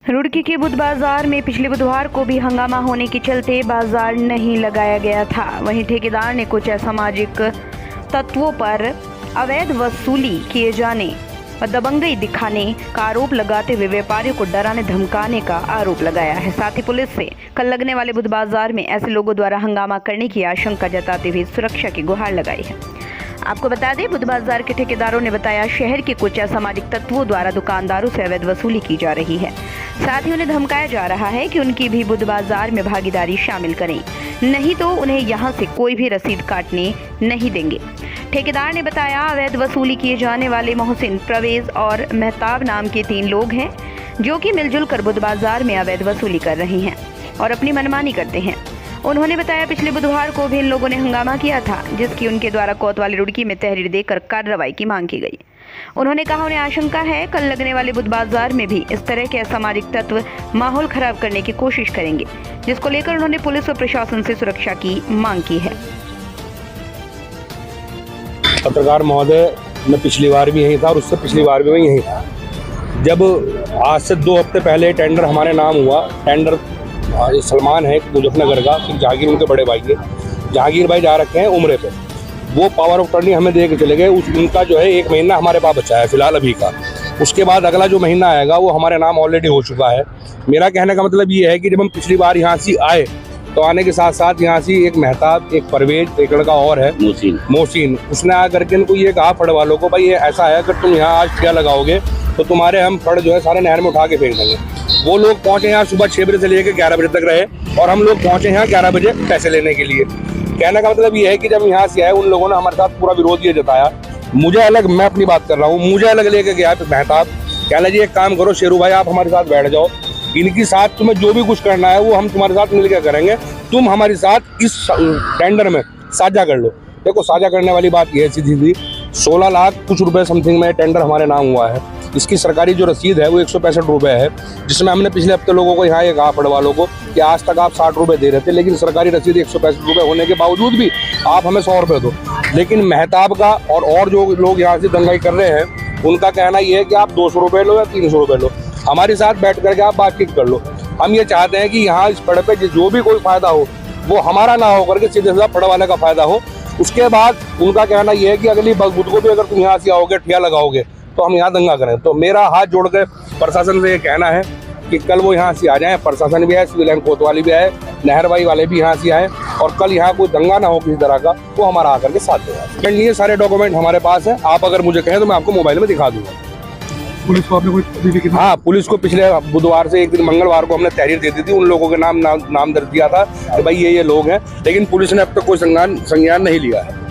रुड़की के बुध बाजार में पिछले बुधवार को भी हंगामा होने के चलते बाजार नहीं लगाया गया था। वहीं ठेकेदार ने कुछ असामाजिक तत्वों पर अवैध वसूली किए जाने और दबंगई दिखाने का आरोप लगाते हुए व्यापारियों को डराने धमकाने का आरोप लगाया है। साथ ही पुलिस से कल लगने वाले बुध बाजार में ऐसे लोगों द्वारा हंगामा करने की आशंका जताते हुए सुरक्षा की गुहार लगाई है। आपको बता दें, बुध बाजार के ठेकेदारों ने बताया शहर के कुछ असामाजिक तत्वों द्वारा दुकानदारों से अवैध वसूली की जा रही है। साथ ही उन्हें धमकाया जा रहा है कि उनकी भी बुध बाजार में भागीदारी शामिल करें, नहीं तो उन्हें यहां से कोई भी रसीद काटने नहीं देंगे। ठेकेदार ने बताया अवैध वसूली किए जाने वाले मोहसिन, परवेज और मेहताब नाम के 3 लोग हैं जो कि मिलजुल कर बुध बाजार में अवैध वसूली कर रहे हैं और अपनी मनमानी करते हैं। उन्होंने बताया पिछले बुधवार को भी इन लोगों ने हंगामा किया था, जिसकी उनके द्वारा कोतवाली रुड़की में तहरीर देकर कार्रवाई की मांग की गई। उन्होंने कहा उन्हें आशंका है कल लगने वाले बुध बाजार में भी इस तरह के असामाजिक तत्व माहौल खराब करने की कोशिश करेंगे, जिसको लेकर उन्होंने पुलिस और प्रशासन से सुरक्षा की मांग की है। पत्रकार महोदय, मैं पिछली बार भी यही था और उससे पिछली बार भी मैं यही था। जब आज से 2 हफ्ते पहले टेंडर हमारे नाम हुआ, टेंडर सलमान है मुजफ्फरनगर का, फिर जहांगीर उनके बड़े भाई है, जहांगीर भाई जा रखे हैं उम्रे पे, वो पावर ऑफ अटॉर्नी हमें दे के चले गए। उनका जो है 1 महीना हमारे पास बचा है फिलहाल अभी का। उसके बाद अगला जो महीना आएगा वो हमारे नाम ऑलरेडी हो चुका है। मेरा कहने का मतलब ये है कि जब हम पिछली बार यहाँ से आए तो आने के साथ साथ यहाँ से एक मेहताब, एक परवेज, एक लड़का और है मोहसिन, उसने आकर के इनको ये कहा फड़ वालों को, भाई ये ऐसा है अगर तुम यहाँ आज क्या लगाओगे तो तुम्हारे हम फड़ जो है सारे नहर में उठा के फेंक देंगे। वो लोग पहुंचे यहाँ सुबह 6 बजे से लेकर 11 बजे तक रहे और हम लोग पहुंचे यहाँ 11 बजे पैसे लेने के लिए। कहने का मतलब ये है कि जब यहाँ से आए उन लोगों ने हमारे साथ पूरा विरोध ये जताया। मुझे अलग, मैं अपनी बात कर रहा हूँ, मुझे अलग लेके गया मेहताब, कहना जी एक काम करो शेरू भाई, आप हमारे साथ बैठ जाओ, इनके साथ तुम्हें जो भी कुछ करना है वो हम तुम्हारे साथ मिलकर करेंगे, तुम हमारे साथ इस टेंडर में साझा कर लो। देखो साझा करने वाली बात ये सीधी 16 लाख कुछ रुपए समथिंग में टेंडर हमारे नाम हुआ है। इसकी सरकारी जो रसीद है वो 165 रुपये है, जिसमें हमने पिछले हफ्ते लोगों को यहाँ ये कहा पड़ वालों को कि आज तक आप 60 रुपये दे रहे थे, लेकिन सरकारी रसीद 165 रुपये होने के बावजूद भी आप हमें 100 रुपये दो। लेकिन मेहताब का और जो लोग यहाँ से दंगाई कर रहे हैं उनका कहना ये है कि आप 200 रुपये लो या 300 रुपये लो, हमारे साथ बैठ करके आप बातचीत कर लो। हम ये चाहते हैं कि यहाँ इस पड़ पे जो भी कोई फायदा हो वो हमारा ना हो करके सीधे सीधा पड़ वाले का फायदा हो। उसके बाद उनका कहना यह है कि अगली बुध को भी अगर तुम यहाँ से आओगे, ठिया लगाओगे तो हम यहाँ दंगा करें। तो मेरा हाथ जोड़ कर प्रशासन से ये कहना है कि कल वो यहाँ से आ जाएं, प्रशासन भी आए, सिविल एंड कोतवाली भी आए, नहरबाई वाले भी यहाँ से आए और कल यहाँ कोई दंगा ना हो किसी तरह का, वो हमारा आकर के साथ देगा। ये सारे डॉक्यूमेंट हमारे पास है, आप अगर मुझे कहें तो मैं आपको मोबाइल में दिखा दूंगा। पुलिस को आपने कोई? हाँ, पुलिस को पिछले बुधवार से एक दिन मंगलवार को हमने तहरीर दे दी थी, उन लोगों के नाम दर्ज किया था कि भाई ये लोग हैं, लेकिन पुलिस ने अब तक कोई संज्ञान नहीं लिया है।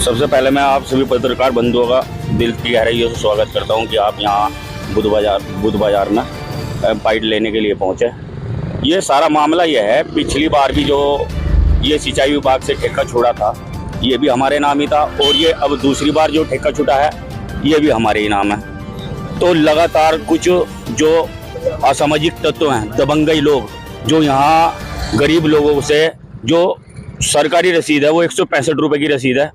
सबसे पहले मैं आप सभी पत्रकार बंधुओं का दिल की गहराइयों से स्वागत करता हूं कि आप यहाँ बुध बाजार में बाइट लेने के लिए पहुँचे। ये सारा मामला ये है, पिछली बार भी जो ये सिंचाई विभाग से ठेका छोड़ा था ये भी हमारे नाम ही था और ये अब दूसरी बार जो ठेका छूटा है ये भी हमारे ही नाम है। तो लगातार कुछ जो असामाजिक तत्व हैं, दबंगई लोग, जो यहाँ गरीब लोगों से जो सरकारी रसीद है वो 165 रुपये की रसीद है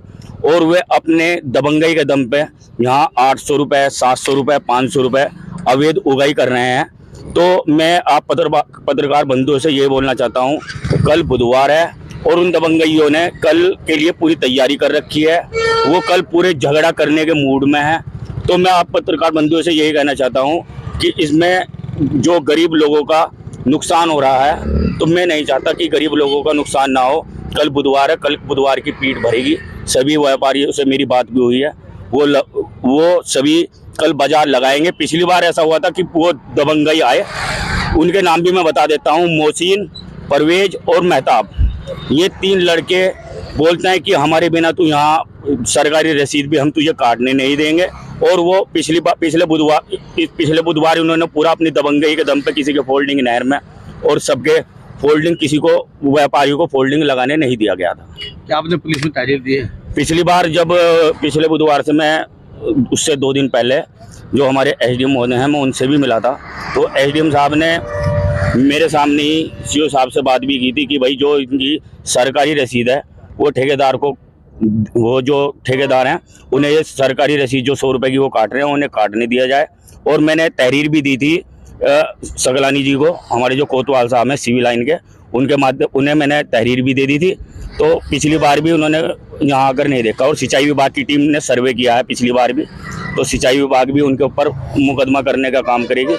और वे अपने दबंगई के दम पे यहाँ 800 रुपये, 700 रुपये, 500 रुपये अवैध उगाई कर रहे हैं। तो मैं आप पत्रकार बंधुओं से ये बोलना चाहता हूँ, कल बुधवार है और उन दबंगइयों ने कल के लिए पूरी तैयारी कर रखी है, वो कल पूरे झगड़ा करने के मूड में है। तो मैं आप पत्रकार बंधुओं से यही कहना चाहता हूँ कि इसमें जो गरीब लोगों का नुकसान हो रहा है, तो मैं नहीं चाहता कि गरीब लोगों का नुकसान ना हो। कल बुधवार है, कल बुधवार की पीठ भरेगी। सभी व्यापारियों से मेरी बात भी हुई है, वो सभी कल बाजार लगाएंगे। पिछली बार ऐसा हुआ था कि वो दबंगई आए, उनके नाम भी मैं बता देता हूँ, मोहसिन, परवेज और मेहताब। ये 3 लड़के बोलते हैं कि हमारे बिना तू यहाँ सरकारी रसीद भी हम तुझे काटने नहीं देंगे। और वो पिछले बुधवार उन्होंने पूरा अपनी दबंगई के दम पे किसी के फोल्डिंग नहर में और सबके फोल्डिंग, किसी को व्यापारियों को फोल्डिंग लगाने नहीं दिया गया था। क्या आपने पुलिस में तहरीर दी है? पिछली बार जब पिछले बुधवार से मैं उससे 2 दिन पहले जो हमारे एसडीएम महोदय हैं मैं उनसे भी मिला था, तो एसडीएम साहब ने मेरे सामने ही सीओ साहब से बात भी की थी कि भाई जो इनकी सरकारी रसीद है वो ठेकेदार को, वो जो ठेकेदार हैं उन्हें ये सरकारी रसीद जो 100 रुपये की वो काट रहे हैं उन्हें काटने दिया जाए। और मैंने तहरीर भी दी थी सगलानी जी को, हमारे जो कोतवाल साहब हैं सिविल लाइन के, उनके माध्यम उन्हें मैंने तहरीर भी दे दी थी। तो पिछली बार भी उन्होंने यहाँ आकर नहीं देखा और सिंचाई विभाग की टीम ने सर्वे किया है पिछली बार भी, तो सिंचाई विभाग भी उनके ऊपर मुकदमा करने का काम करेगी।